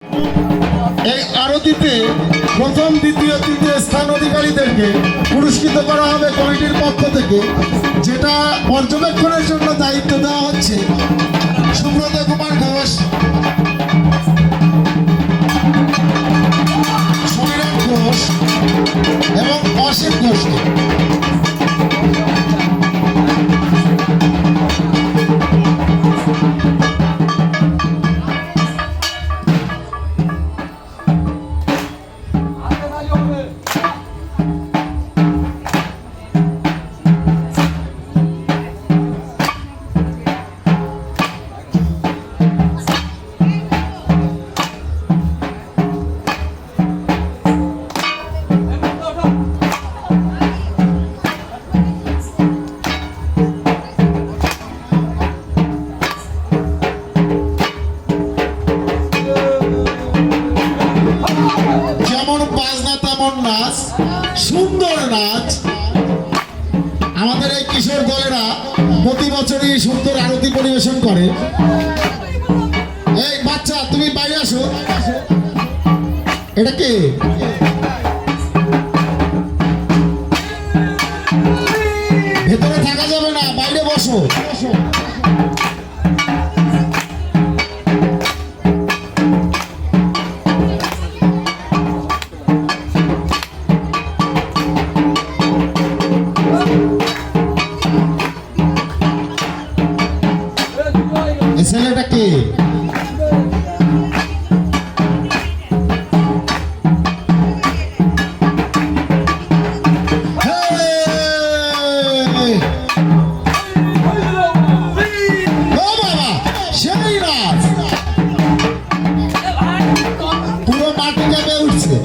এই আরতিতে প্রথম দ্বিতীয় তৃতীয় স্থান অধিকারীদেরকে পুরস্কৃত করা হবে কমিটির পক্ষ থেকে, যেটা পর্যবেক্ষণের জন্য দায়িত্ব দেওয়া হচ্ছে সুব্রত কুমার ঘোষ, সমীরণ ঘোষ এবং অসীম ঘোষকে। নাচ, সুন্দর নাচ। আমাদের এই কিশোর দলেরা প্রতি বছরই সুন্দর আরতি পরিবেশন করে। এই বাচ্চা, তুমি বাইরে আসো। এটা কে? ভেতরে থাকা যাবে না, বাইরে বসো। ছেলেটা কে? পুরো মাটি কেঁপে উঠছে।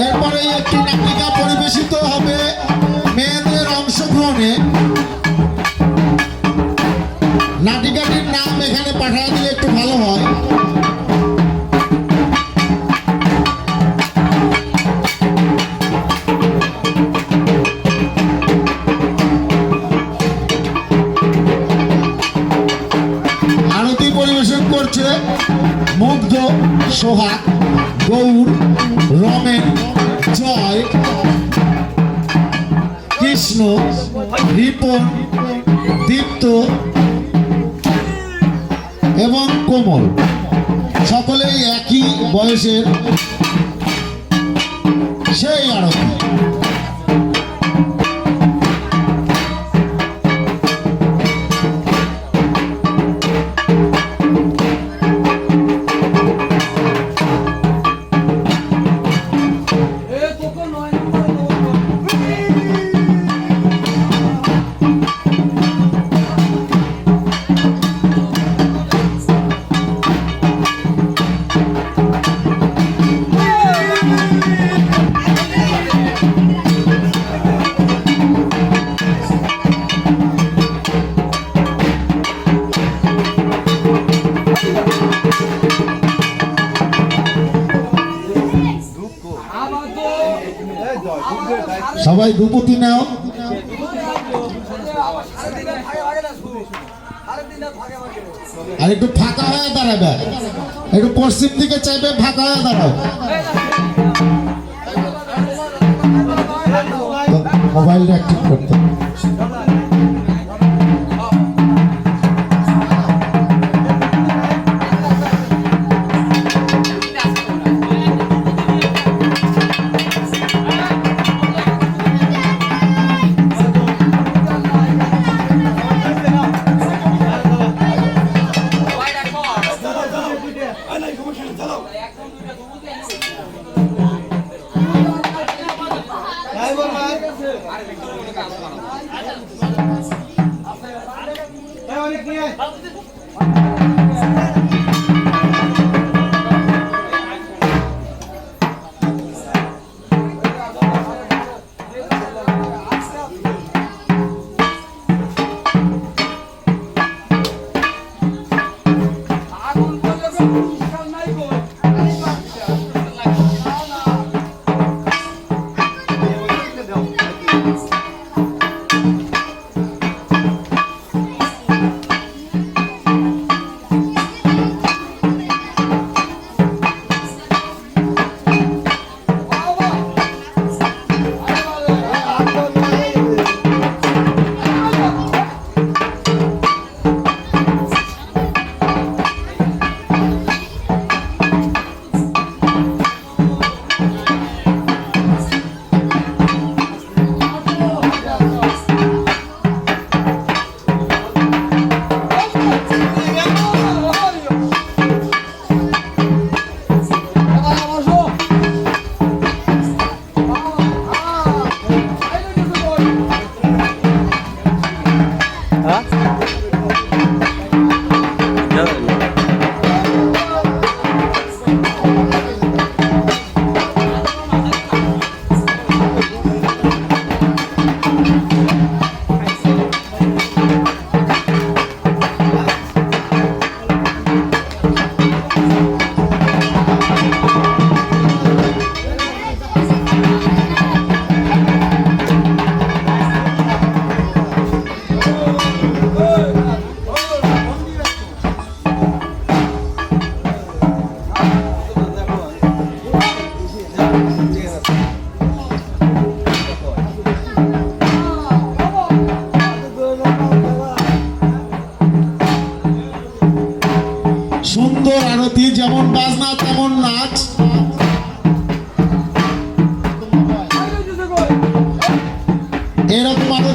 এরপরে একটি নাটিকা পরিবেশিত হবে মেয়েদের অংশগ্রহণে। নাটিকাটির নাম এখানে পাঠিয়ে দিলে একটু ভালো হয়। আরতি পরিবেশন করছে মুগ্ধ, সোহাগ, গৌর, রমেন, জয়, কৃষ্ণ, রিপন, দীপ্ত এবং কোমল। সকলেই একই বয়সের। সেই আরতি। সবাই দুপুতি নাও। আর একটু ফাঁকা হয়ে দাঁড়াবে, একটু পশ্চিম দিকে চাইবে, ফাঁকা হয়ে দাঁড়াও। মোবাইলটা অ্যাক্টিভ করতে।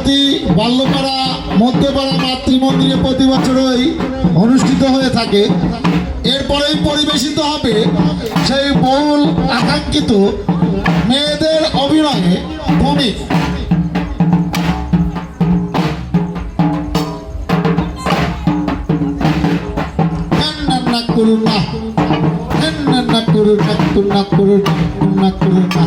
প্রতি বাল্যপাড়া মধ্যপাড়া মাতৃমন্দিরে প্রতি বছরই অনুষ্ঠিত হয়ে থাকে। এরপরেই পরিবেশিত হবে সেই বহুল আকাঙ্ক্ষিত মেয়েদের অভিনয়ে কমিক। করুণা করুণা করুণা করুণা করুণা করুণা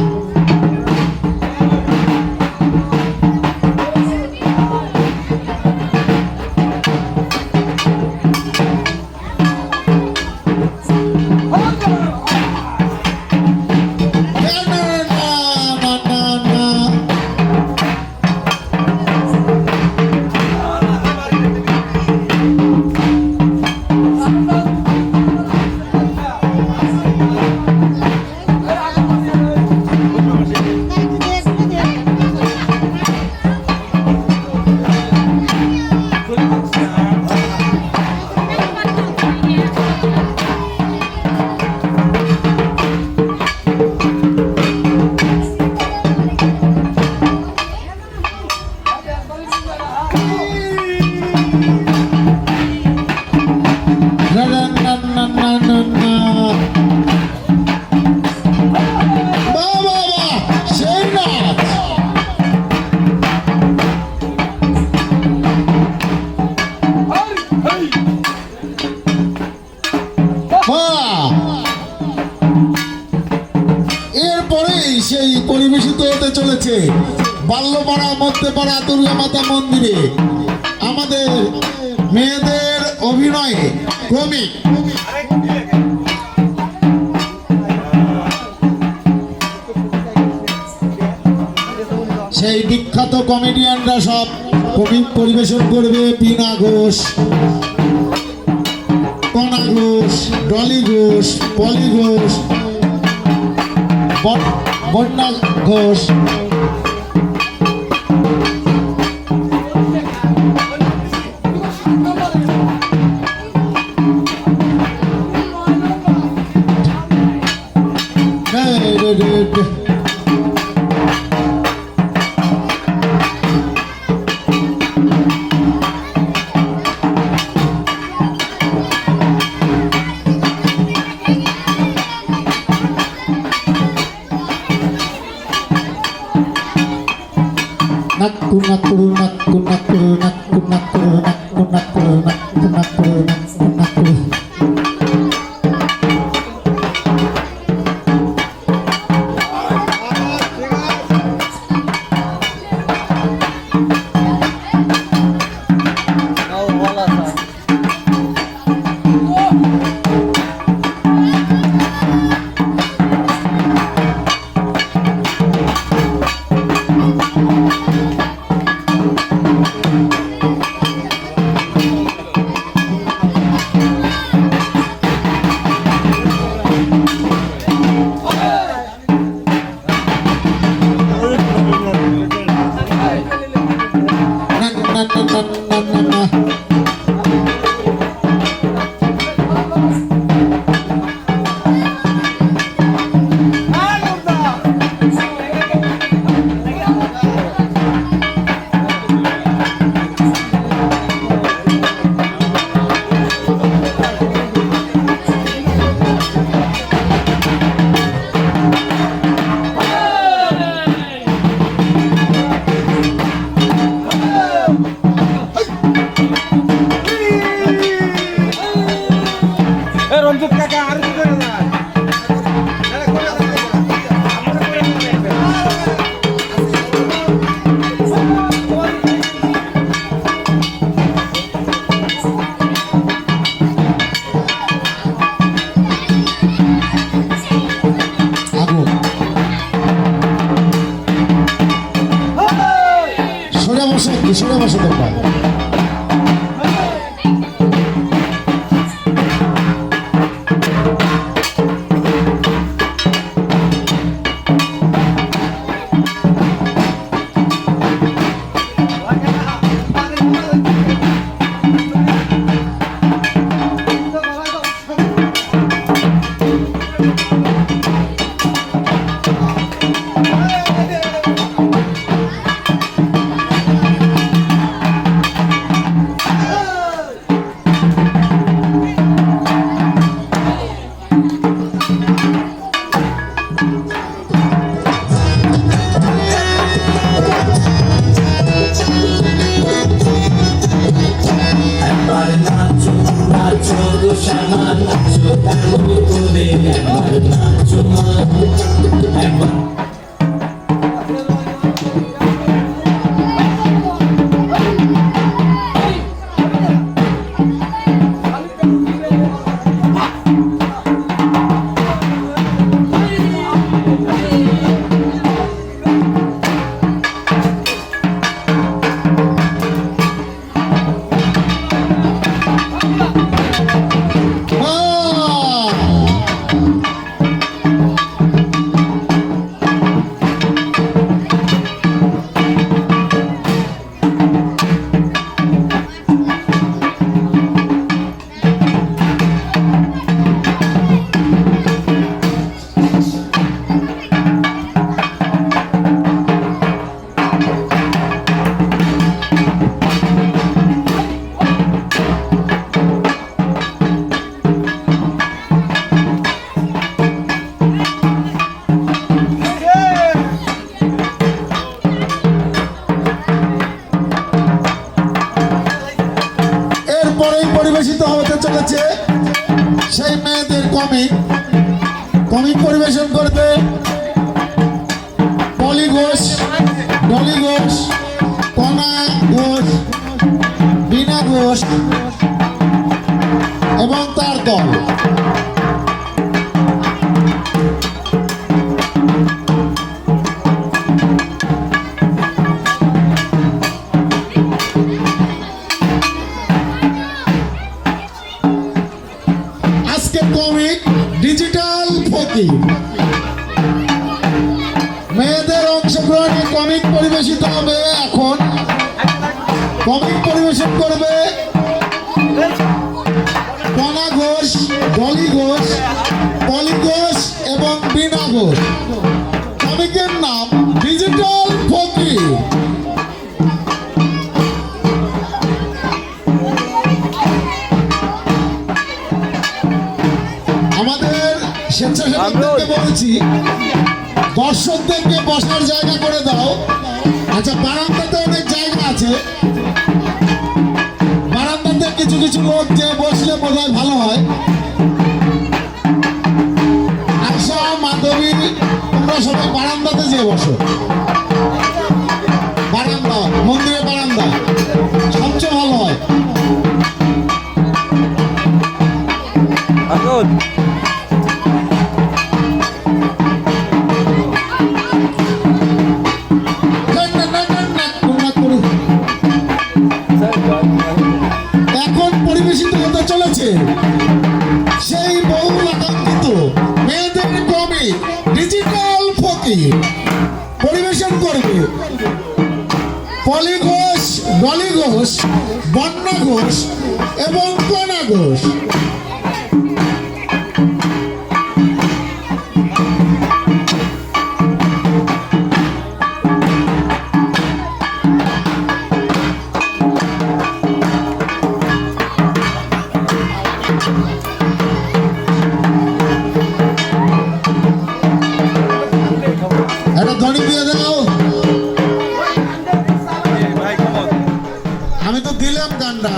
সেই পরিবেশিত হতে চলেছে বাল্যপাড়া মধ্যপাড়া দুর্গা মাতা মন্দিরে আমাদের মেয়েদের অভিনয়ে কমিক। সেই বিখ্যাত কমেডিয়ানরা সব কমিক পরিবেশন করবে। পিনা ঘোষ, কণা ঘোষ, ডলি ঘোষ, পলি ঘোষ, বন্যা Ghosh. Nakku nakku nakku nakku nakku nakku nakku nakku nakku nakku nakku. সোজা বসে দরকার। এরপরেই পরিবেশিত হতে চলেছে সেই মেয়েদের কমিক। কমিক পরিবেশন করবে পলি ঘোষ, ডলি ঘোষ, কণা ঘোষ, বীণা ঘোষ এবং তার দল। আজকে কমিক ডিজিটাল ফকির। মেয়েদের অংশগ্রহণে কমিক পরিবেশিত হবে। এখন কমিক পরিবেশন করবে কণা ঘোষ, ডলি ঘোষ, পলি ঘোষ এবং বীণা ঘোষ। কমিকের নাম ডিজিটাল ফকির। আমাদের স্বেচ্ছাসেবকদেরকে বলেছি দর্শকদেরকে বসার জায়গা করে দাও। আচ্ছা, বারান্দাতে অনেক জায়গা আছে, বারান্দাতে কিছু কিছু লোক যে বসলে বোধহয় ভালো হয়। আশা, মাধবী, তোমরা সবাই বারান্দাতে যেয়ে বসো। বারান্দা, মন্দিরের বারান্দা সবচেয়ে ভালো হয়। এখন পরিবেশিত হতে চলেছে সেই বহুল আকাঙ্ক্ষিত মেয়েদের কমিক ডিজিটাল ফকির। পরিবেশন করবে পলি ঘোষ, ডলি ঘোষ, বন্যা ঘোষ এবং কণা ঘোষ। একটা ধ্বনি দিয়ে দাও। আমি তো দিলাম গানটা।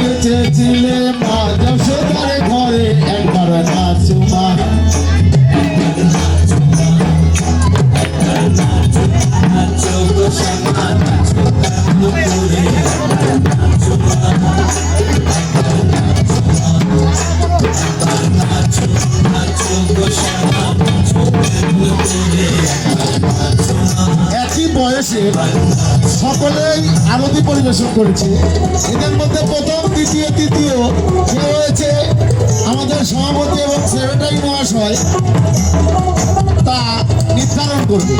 নেচেছিলে মা যশোদার ঘরে, একবার নাচো মা। একই বয়সে সকলেই আরতি পরিবেশন করেছে। এদের মধ্যে প্রথম, দ্বিতীয়, তৃতীয় যে হয়েছে আমাদের সভাপতি এবং সেক্রেটারি মহাশয় তা নির্ধারণ করবে।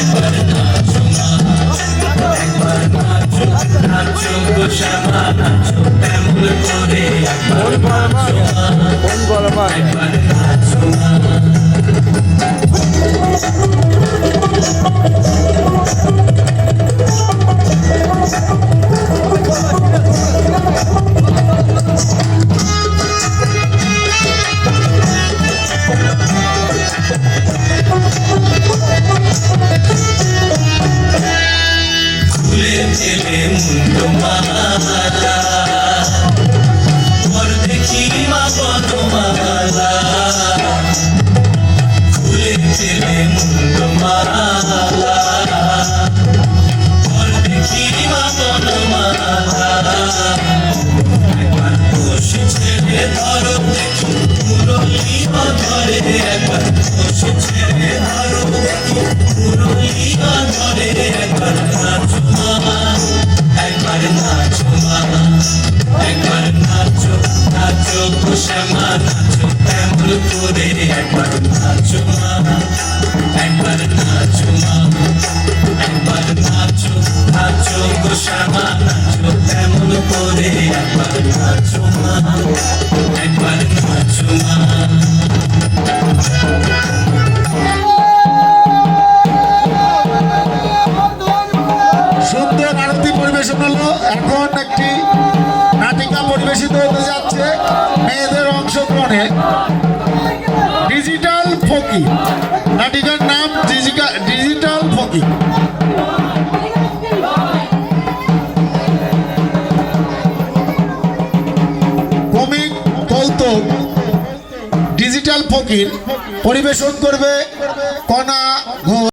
একবার শ্যামা নাচো তেমন করে একবার নাচো মা একবার নাচো মা ফুলে চেলে মুন্ডো মালা ঘর দেখি মা বনমালা ফুলে চেলে মুন্ডো মালা ঘর দেখি মা বনমালা একবার বসে ছেড়ে ধরো দেখি মুরলি ধরে একবার বসে ছেড়ে ধরো দেখি মুরলি ধরে একবার নাচো মা একবার নাচো মা একবার নাচো নাচো গো শ্যামা নাচো তেমন করে একবার নাচো মা একবার নাচো মা একবার নাচো নাচো গো শ্যামা নাচো তেমন করে একবার নাচো মা একবার নাচো মা সুন্দর আরতি পরিবেশন হলো। এখন একটি নাটিকা পরিবেশিত হতে যাচ্ছে মেয়েদের অংশগ্রহণে। ডিজিটাল ফকির, নাটিকার নাম ডিজিটাল ফকির। কমিক কৌতুক ডিজিটাল ফকির পরিবেশন করবে কণা ঘোষ।